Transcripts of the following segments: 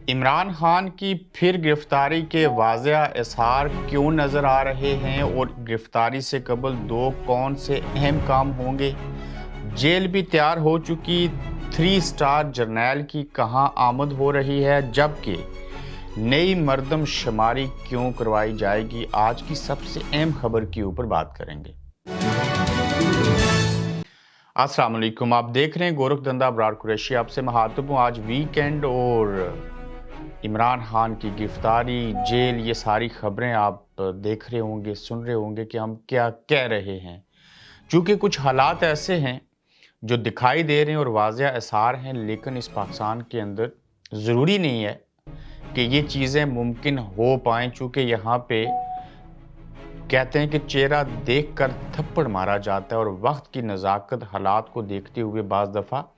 इमरान खान की फिर गिरफ्तारी के वाज़ेह इज़हार क्यों नज़र आ रहे हैं और गिरफ्तारी से कबल दो कौन से अहम काम होंगे। जेल भी तैयार हो चुकी 3 स्टार जर्नैल की कहां आमद हो रही है, जबकि नई मर्दमशुमारी क्यों करवाई जाएगी। आज की सबसे अहम खबर के ऊपर बात करेंगे। अस्सलाम वालेकुम, आप देख रहे हैं गोरखधंधा अबरार कुरैशी। आपसे महातब हूँ। आज वीकेंड और इमरान खान की गिरफ्तारी, जेल, ये सारी खबरें आप देख रहे होंगे, सुन रहे होंगे कि हम क्या कह रहे हैं। चूँकि कुछ हालात ऐसे हैं जो दिखाई दे रहे हैं और वाज़ेह इज़हार हैं, लेकिन इस पाकिस्तान के अंदर ज़रूरी नहीं है कि ये चीज़ें मुमकिन हो पाएँ। चूँकि यहाँ पे कहते हैं कि चेहरा देखकर थप्पड़ मारा जाता है और वक्त की नज़ाकत हालात को देखते हुए बाज़ दफ़ा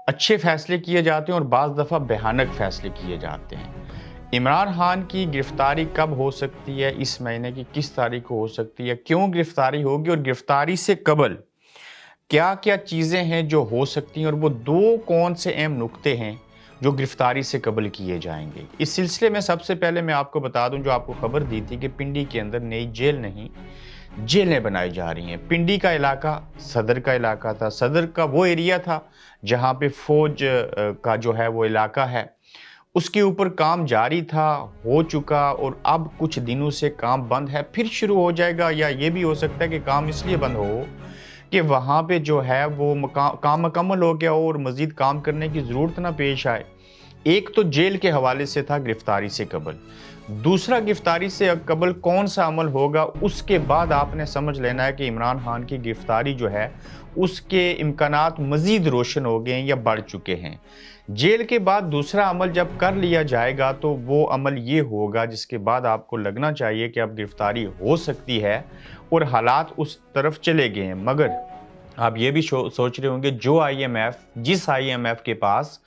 अच्छे फैसले किए जाते हैं और बाज़ दफ़ा भयानक फैसले किए जाते हैं। इमरान खान की गिरफ्तारी कब हो सकती है, इस महीने की किस तारीख को हो सकती है, क्यों गिरफ्तारी होगी और गिरफ्तारी से कबल क्या क्या चीज़ें हैं जो हो सकती हैं, और वो दो कौन से अहम नुक्ते हैं जो गिरफ्तारी से कबल किए जाएंगे। इस सिलसिले में सबसे पहले मैं आपको बता दूं, जो आपको खबर दी थी कि पिंडी के अंदर नई जेल नहीं, जेलें बनाई जा रही हैं। पिंडी का इलाका सदर का इलाका था। सदर का वो एरिया था जहाँ पे फौज का जो है वो इलाका है, उसके ऊपर काम जारी था, हो चुका, और अब कुछ दिनों से काम बंद है, फिर शुरू हो जाएगा। या ये भी हो सकता है कि काम इसलिए बंद हो कि वहाँ पे जो है वो काम मुकम्मल हो गया हो और मज़ीद काम करने की ज़रूरत ना पेश आए। एक तो जेल के हवाले से था गिरफ्तारी से कबल। दूसरा, गिरफ्तारी से कबल कौन सा अमल होगा, उसके बाद आपने समझ लेना है कि इमरान खान की गिरफ्तारी जो है उसके इम्कानात मज़ीद रोशन हो गए हैं या बढ़ चुके हैं। जेल के बाद दूसरा अमल जब कर लिया जाएगा तो वो अमल ये होगा जिसके बाद आपको लगना चाहिए कि अब गिरफ्तारी हो सकती है और हालात उस तरफ चले गए हैं। मगर आप ये भी सोच रहे होंगे, जिस IMF के पास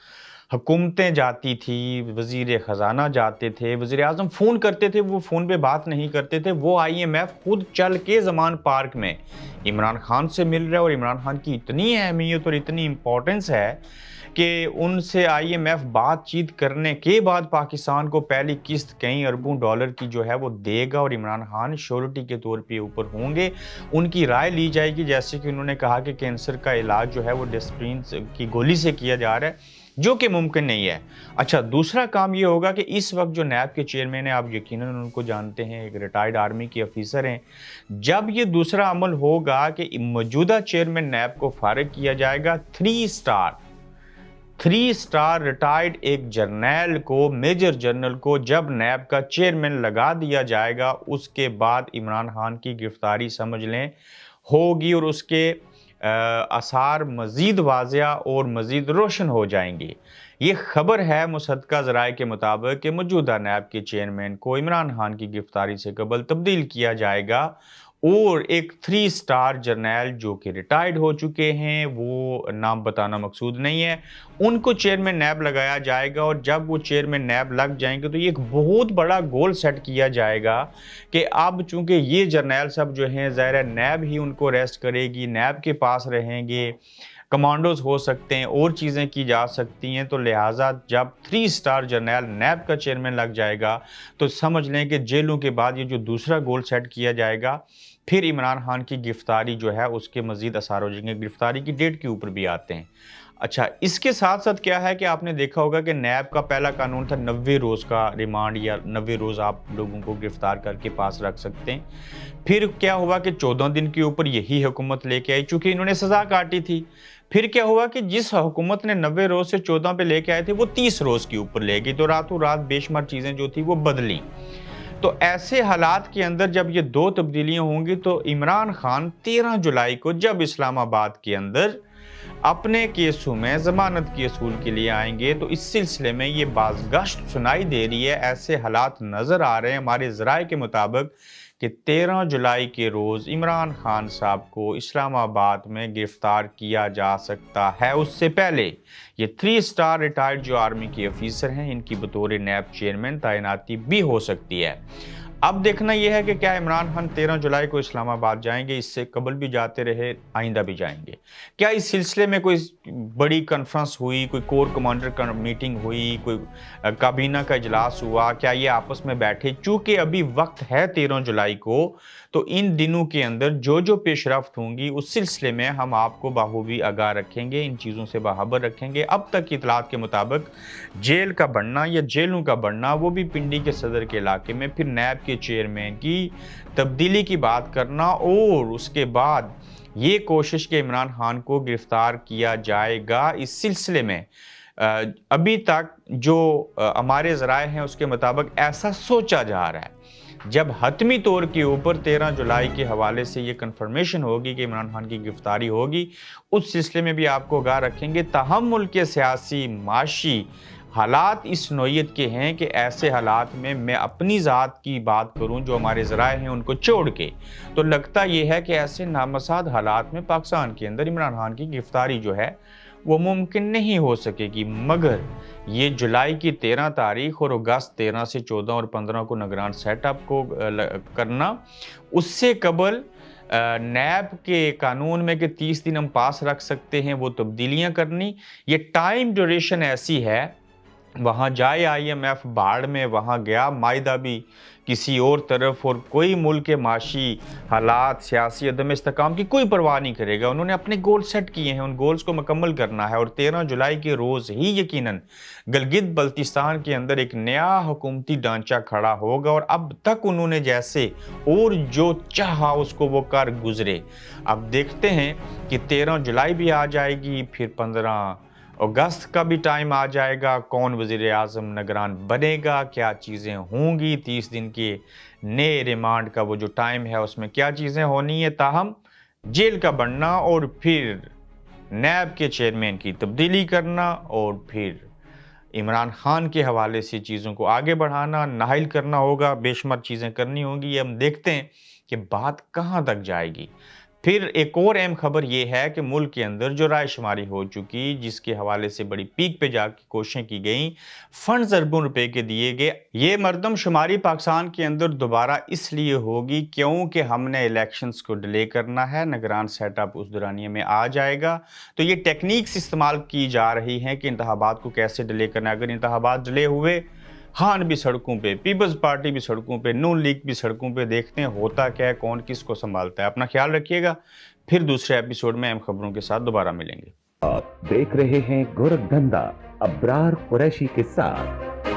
हुकूमतें जाती थी, वज़ीर ख़ज़ाना जाते थे, वज़ीर आज़म फ़ोन करते थे, वो फ़ोन पे बात नहीं करते थे, वो IMF खुद चल के ज़मान पार्क में इमरान खान से मिल रहा है। और इमरान खान की इतनी अहमियत और इतनी इम्पोर्टेंस है कि उनसे IMF बातचीत करने के बाद पाकिस्तान को पहली किस्त कई अरबों डॉलर की जो है वो देगा और इमरान खान श्योरिटी के तौर पे ऊपर होंगे। उनकी राय ली जाएगी, जैसे कि उन्होंने कहा कि कैंसर का इलाज जो है वो डिस्प्रिन की गोली से किया जा रहा है, जो कि मुमकिन नहीं है। अच्छा, दूसरा काम ये होगा कि इस वक्त जो नैब के चेयरमैन हैं, आप यकीनन उनको जानते हैं, एक रिटायर्ड आर्मी के अफीसर हैं। जब ये दूसरा अमल होगा कि मौजूदा चेयरमैन नैब को फारिग किया जाएगा, 3 स्टार रिटायर्ड एक जर्नैल को, मेजर जनरल को जब नैब का चेयरमैन लगा दिया जाएगा, उसके बाद इमरान खान की गिरफ्तारी समझ लें होगी और उसके आसार मज़ीद वाज़िया और मज़ीद रोशन हो जाएंगे। ये खबर है मुसद्दक़ा ज़राए के मुताबिक कि मौजूदा नैब के चेयरमैन को इमरान खान की गिरफ्तारी से कबल तब्दील किया जाएगा और एक 3 स्टार जर्नैल जो कि रिटायर्ड हो चुके हैं, वो नाम बताना मकसूद नहीं है, उनको चेयरमैन नैब लगाया जाएगा। और जब वो चेयरमैन नैब लग जाएंगे तो ये एक बहुत बड़ा गोल सेट किया जाएगा कि अब चूंकि ये जर्नैल सब जो हैं, ज़ाहिर है नैब ही उनको अरेस्ट करेगी, नैब के पास रहेंगे, कमांडोज हो सकते हैं और चीज़ें की जा सकती हैं। तो लिहाजा जब 3 स्टार जर्नैल नैब का चेयरमैन लग जाएगा तो समझ लें कि जेलों के बाद ये जो दूसरा गोल सेट किया जाएगा, फिर इमरान खान की गिरफ्तारी जो है उसके मज़ीद असर हो जाएंगे। गिरफ्तारी की डेट के ऊपर भी आते हैं। अच्छा, इसके साथ साथ क्या है कि आपने देखा होगा कि नैब का पहला कानून था 90 रोज़ का रिमांड, या 90 रोज़ आप लोगों को गिरफ्तार करके पास रख सकते हैं। फिर क्या हुआ कि 14 दिन के ऊपर यही हुकूमत लेके आई, चूँकि इन्होंने सज़ा काटी थी। फिर क्या हुआ कि जिस हुकूमत ने 90 रोज़ से 14 पे लेके आए थे, वो 30 रोज़ के ऊपर ले गई, तो रातों रात बेशुमार चीज़ें जो थी वो बदली। तो ऐसे हालात के अंदर जब ये दो तब्दीलियां होंगी तो इमरान खान 13 जुलाई को जब इस्लामाबाद के अंदर अपने केसों में ज़मानत के असूल के लिए आएंगे, तो इस सिलसिले में ये बाज़गश्त सुनाई दे रही है। ऐसे हालात नज़र आ रहे हैं हमारे ज़राए के मुताबिक कि 13 जुलाई के रोज़ इमरान खान साहब को इस्लामाबाद में गिरफ़्तार किया जा सकता है। उससे पहले ये 3 स्टार रिटायर्ड जो आर्मी के अफीसर हैं, इनकी बतौर नैब चेयरमैन तैनाती भी हो सकती है। اب دیکھنا یہ ہے کہ کیا عمران خان 13 جولائی کو اسلام آباد جائیں گے، اس سے قبل بھی جاتے رہے، آئندہ بھی جائیں گے؟ کیا اس سلسلے میں کوئی بڑی کانفرنس ہوئی، کوئی کور کمانڈر کا میٹنگ ہوئی، کوئی کابینہ کا اجلاس ہوا؟ کیا یہ آپس میں بیٹھے؟ چونکہ ابھی وقت ہے 13 جولائی کو، تو ان دنوں کے اندر جو پیش رفت ہوں گی اس سلسلے میں ہم آپ کو بخوبی آگاہ رکھیں گے، ان چیزوں سے باخبر رکھیں گے۔ اب تک کی اطلاعات کے مطابق جیل کا بننا یا جیلوں کا بننا، وہ بھی پنڈی کے صدر کے علاقے میں، پھر نیب کے چیئرمین کی تبدیلی کی بات کرنا، اور اس کے بعد یہ کوشش کہ عمران خان کو گرفتار کیا جائے گا۔ اس سلسلے میں ابھی تک جو ہمارے ذرائع ہیں اس کے مطابق ایسا سوچا جا رہا ہے۔ جب حتمی طور کے اوپر 13 جولائی کے حوالے سے یہ کنفرمیشن ہوگی کہ عمران خان کی گرفتاری ہوگی، اس سلسلے میں بھی آپ کو آگاہ رکھیں گے۔ تاہم ملک کے سیاسی معاشی حالات اس نوعیت کے ہیں کہ ایسے حالات میں اپنی ذات کی بات کروں، جو ہمارے ذرائع ہیں ان کو چھوڑ کے، تو لگتا یہ ہے کہ ایسے نامساعد حالات میں پاکستان کے اندر عمران خان کی گرفتاری جو ہے وہ ممکن نہیں ہو سکے گی۔ مگر یہ جولائی کی 13 تاریخ اور اگست 13 سے 14 اور 15 کو نگران سیٹ اپ کو کرنا، اس سے قبل نیب کے قانون میں کہ 30 دن ہم پاس رکھ سکتے ہیں، وہ تبدیلیاں کرنی، یہ ٹائم ڈیوریشن ایسی ہے۔ وہاں جائے آئی ایم ایف باڑ میں، وہاں گیا معاہدہ بھی کسی اور طرف، اور کوئی ملک کے معاشی حالات، سیاسی عدم استحکام کی کوئی پرواہ نہیں کرے گا۔ انہوں نے اپنے گول سیٹ کیے ہیں، ان گولز کو مکمل کرنا ہے، اور 13 جولائی کے روز ہی یقیناً گلگت بلتستان کے اندر ایک نیا حکومتی ڈھانچہ کھڑا ہوگا، اور اب تک انہوں نے جیسے اور جو چاہا اس کو وہ کر گزرے۔ اب دیکھتے ہیں کہ 13 جولائی بھی آ جائے گی، پھر 15 اگست کا بھی ٹائم آ جائے گا، کون وزیر اعظم نگران بنے گا، کیا چیزیں ہوں گی، 30 دن کے نئے ریمانڈ کا وہ جو ٹائم ہے اس میں کیا چیزیں ہونی ہے۔ تاہم جیل کا بننا، اور پھر نیب کے چیئرمین کی تبدیلی کرنا، اور پھر عمران خان کے حوالے سے چیزوں کو آگے بڑھانا، نااہل کرنا ہوگا، بے شمار چیزیں کرنی ہوں گی۔ ہم دیکھتے ہیں کہ بات کہاں تک جائے گی۔ پھر ایک اور اہم خبر یہ ہے کہ ملک کے اندر جو رائے شماری ہو چکی، جس کے حوالے سے بڑی پیک پہ جا کے کوششیں کی گئیں، فنڈز اربوں روپے کے دیے گئے، یہ مردم شماری پاکستان کے اندر دوبارہ اس لیے ہوگی کیونکہ ہم نے الیکشنز کو ڈیلے کرنا ہے، نگران سیٹ اپ اس دورانیے میں آ جائے گا۔ تو یہ ٹیکنیکس استعمال کی جا رہی ہیں کہ انتخابات کو کیسے ڈیلے کرنا ہے۔ اگر انتخابات ڈیلے ہوئے، خان بھی سڑکوں پہ، پیپلز پارٹی بھی سڑکوں پہ، نون لیگ بھی سڑکوں پہ، دیکھتے ہیں ہوتا کیا ہے، کون کس کو سنبھالتا ہے۔ اپنا خیال رکھیے گا، پھر دوسرے ایپیسوڈ میں اہم خبروں کے ساتھ دوبارہ ملیں گے۔ آپ دیکھ رہے ہیں گورکھ دھندا ابرار قریشی کے ساتھ۔